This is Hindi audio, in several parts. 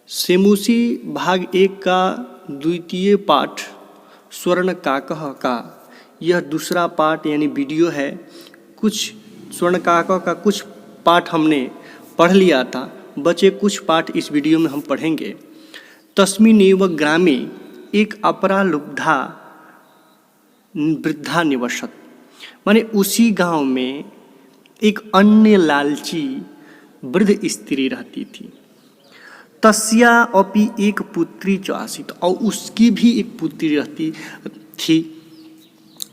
सेमुसी भाग 1 का द्वितीय पाठ स्वर्ण काकः का यह दूसरा पाठ यानी वीडियो है। कुछ स्वर्ण काकः का कुछ पाठ हमने पढ़ लिया था, बचे कुछ पाठ इस वीडियो में हम पढ़ेंगे। तस्मिन्नेव ग्रामे एक अपरा लुब्धा वृद्धा निवसत, माने उसी गांव में एक अन्य लालची वृद्ध स्त्री रहती थी। तस्या अपि एक पुत्री च आसीत्, और उसकी भी एक पुत्री रहती थी।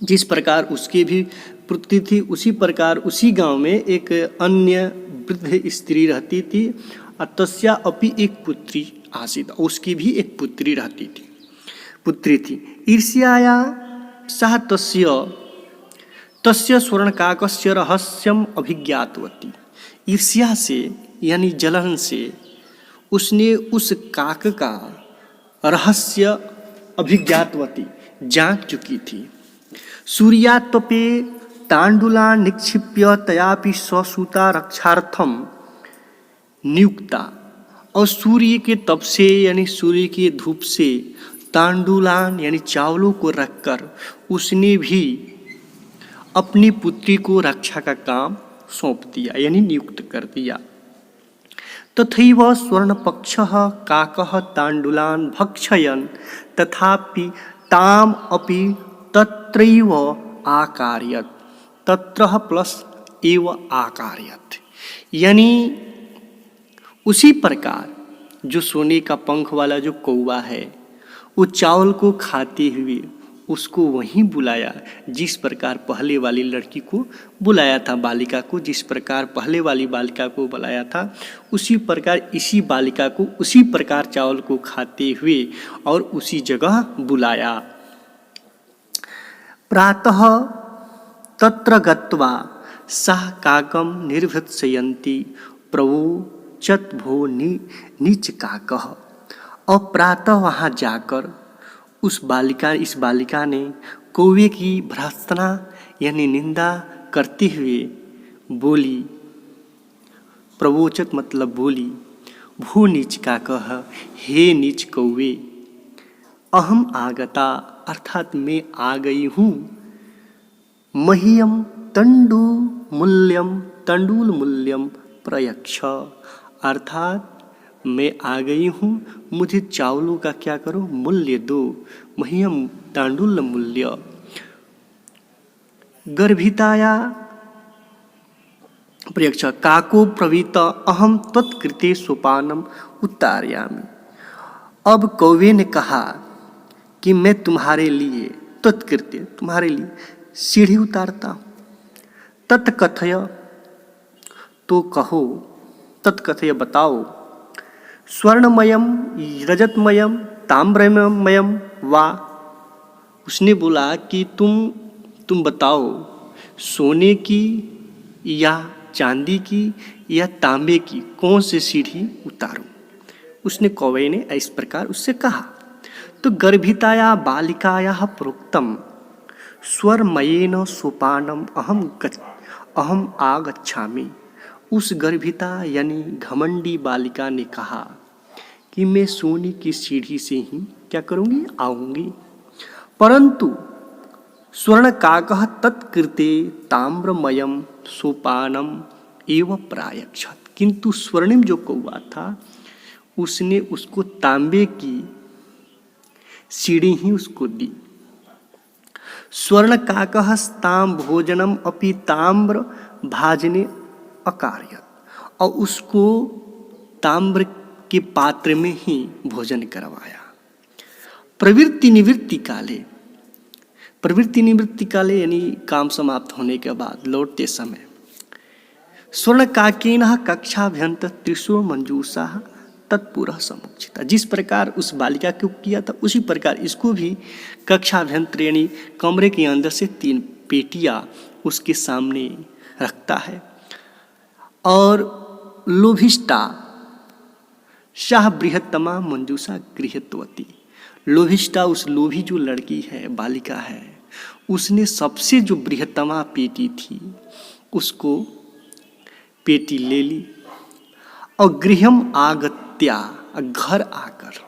जिस प्रकार उसकी भी पुत्री थी उसी प्रकार उसी गांव में एक अन्य वृद्ध स्त्री रहती थी। और तस्या अपि एक पुत्री आसीत्, उसकी भी एक पुत्री रहती थी, पुत्री थी। ईर्ष्याया सह तस्य स्वर्णकाकस्य रहस्यम अभिज्ञातवती। ईर्ष्या से यानी जलन से उसने उस काक का रहस्य अभिज्ञातवती जान चुकी थी। सूर्यात्पे तांडुला निक्षिप्य तयापि स्वसूता रक्षार्थम नियुक्ता, और सूर्य के तप से यानी सूर्य के धूप से तांडुलान यानी चावलों को रखकर उसने भी अपनी पुत्री को रक्षा का काम सौंप दिया यानी नियुक्त कर दिया। तथैव स्वर्णपक्षः काकः तांडुलान भक्षयन् तथापि ताम अपि तत्रैव आकार्यत, तत्रः प्लस एव आकार्यत, यानी उसी प्रकार जो सोने का पंख वाला जो कौवा है वो चावल को खाते हुए उसको वहीं बुलाया, जिस प्रकार पहले वाली लड़की को बुलाया था, बालिका को जिस प्रकार पहले वाली बालिका को बुलाया था, उसी प्रकार इसी बालिका को उसी प्रकार चावल को खाते हुए और उसी जगह बुलाया। प्रातः तत्र गत्वा सह काकम निर्भत्सयन्ति प्रवोचत भो नीच काकः, और प्रातः वहाँ जाकर इस बालिका ने कौवे की भर्त्सना यानी निंदा करते हुए बोली, प्रवोचत मतलब बोली, भो नीच काकः, हे नीच कौवे, अहम आगता अर्थात मैं आ गई हूँ, मह्यम तंडूल मूल्यम प्रयच्छ, अर्थात मैं आ गई हूँ, मुझे चावलों का क्या करो मूल्य दो, मह्यम तांडुल मूल्य। गर्भिताया प्रयच्छ काको प्रवीत अहम त्वत्कृते सोपानम उत्तारयामि। अब कौवे ने कहा कि मैं तुम्हारे लिए त्वत्कृते तुम्हारे लिए सीढ़ी उतारता हूँ। तत्कथय तो कहो, तत्कथय बताओ, स्वर्णमयम रजतमयम ताम्रमयम वा, उसने बोला कि तुम बताओ सोने की या चांदी की या तांबे की कौन सी सीढ़ी उतारूं। उसने कौवे ने इस प्रकार उससे कहा। तो गर्भिताया बालिकाया प्रोक्तम स्वरमयेन सोपानम अहम आगच्छामि। उस गर्भिता यानी घमंडी बालिका ने कहा कि मैं सोने की सीढ़ी से ही क्या करूंगी, आऊंगी। परंतु स्वर्ण काकः तत्कृते ताम्रमयम सोपानम एव प्रायच्छत, किंतु स्वर्णिम जो कौवा था उसने उसको तांबे की सीढ़ी ही उसको दी। स्वर्ण काकः ताम भोजनम अपि ताम्र भाजने अकार्यत, और उसको ताम्र के पात्र में ही भोजन करवाया। प्रवृत्ति निवृत्ति काले यानी काम समाप्त होने के बाद लौटते समय स्वर्ण काकेन कक्षाभ्यंत त्रिशो मंजूषा तत्पुरः समुचिता, जिस प्रकार उस बालिका को किया था उसी प्रकार इसको भी कक्षाभ्यंतर यानी कमरे के अंदर से 3 पेटियां उसके सामने रखता है। और लोभिष्टा शाह बृहत्तमा मंजूषा गृहत्वती, लोभिष्टा उस लोभी जो लड़की है बालिका है उसने सबसे जो बृहत्तमा पेटी थी उसको पेटी ले ली। और गृहम आगत्या घर आकर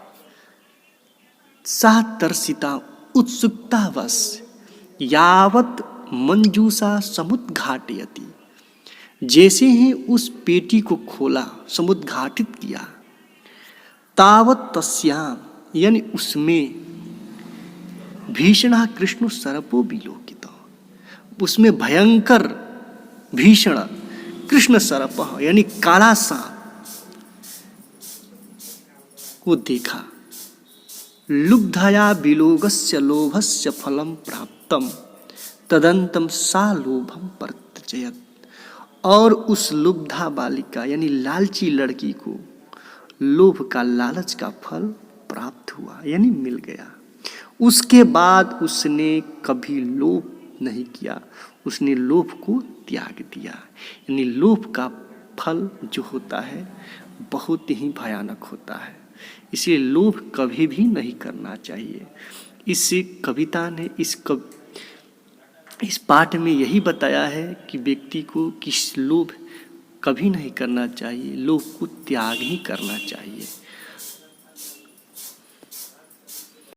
सातर्षिता उत्सुकतावश यावत मंजूषा समुद्घाटयति, जैसे ही उस पेटी को खोला, समुद्घाटित किया, तावत तस्याम यानी उसमें भीषण कृष्ण सर्पो विलोकित, उसमें भयंकर भीषण कृष्ण सर्प यानी काला सांप को देखा। लुब्धया विलोकस्य लोभस्य फलम प्राप्तम तदंतम सा लोभम परित्यजयत, और उस लुब्धा बालिका यानी लालची लड़की को लोभ का लालच का फल प्राप्त हुआ यानी मिल गया। उसके बाद उसने कभी लोभ नहीं किया, उसने लोभ को त्याग दिया। यानी लोभ का फल जो होता है बहुत ही भयानक होता है, इसलिए लोभ कभी भी नहीं करना चाहिए। इस कविता ने इस पाठ में यही बताया है कि व्यक्ति को किस लोभ कभी नहीं करना चाहिए, लोभ को त्याग ही करना चाहिए।